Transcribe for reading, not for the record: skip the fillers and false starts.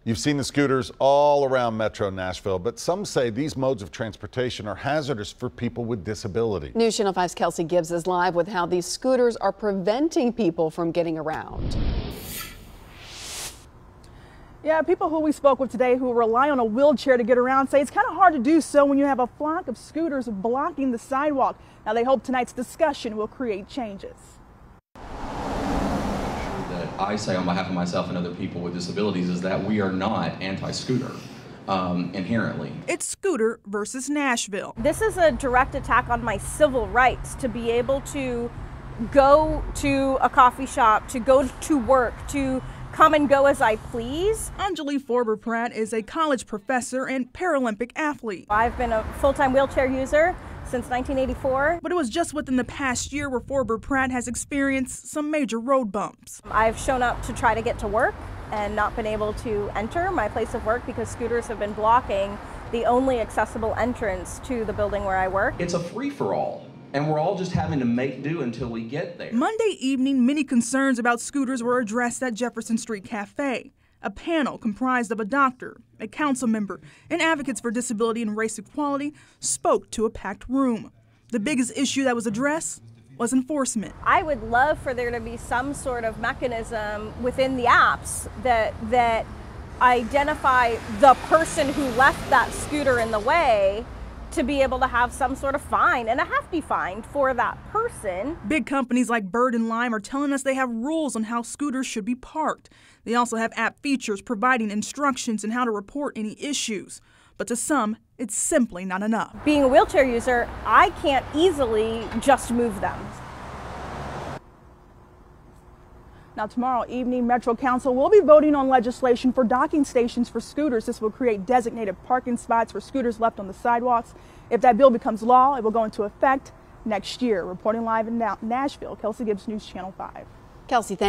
You've seen the scooters all around Metro Nashville, but some say these modes of transportation are hazardous for people with disabilities. News Channel 5's Kelsey Gibbs is live with how these scooters are preventing people from getting around. Yeah, people who we spoke with today who rely on a wheelchair to get around say it's kind of hard to do so when you have a flock of scooters blocking the sidewalk. Now they hope tonight's discussion will create changes. That I say on behalf of myself and other people with disabilities is that we are not anti-scooter inherently. It's scooter versus Nashville. This is a direct attack on my civil rights to be able to go to a coffee shop, to go to work, to come and go as I please. Anjali Forber-Pratt is a college professor and Paralympic athlete. I've been a full-time wheelchair user since 1984. But it was just within the past year where Forber-Pratt has experienced some major road bumps. I've shown up to try to get to work and not been able to enter my place of work because scooters have been blocking the only accessible entrance to the building where I work. It's a free-for-all, and we're all just having to make do until we get there. Monday evening, many concerns about scooters were addressed at Jefferson Street Cafe. A panel comprised of a doctor, a council member, and advocates for disability and race equality spoke to a packed room. The biggest issue that was addressed was enforcement. I would love for there to be some sort of mechanism within the apps that identify the person who left that scooter in the way, to be able to have some sort of fine and a hefty fine for that person. Big companies like Bird and Lime are telling us they have rules on how scooters should be parked. They also have app features providing instructions on how to report any issues. But to some, it's simply not enough. Being a wheelchair user, I can't easily just move them. Now tomorrow evening, Metro Council will be voting on legislation for docking stations for scooters. This will create designated parking spots for scooters left on the sidewalks. If that bill becomes law, it will go into effect next year. Reporting live in Nashville, Kelsey Gibbs, News Channel 5. Kelsey, thank you.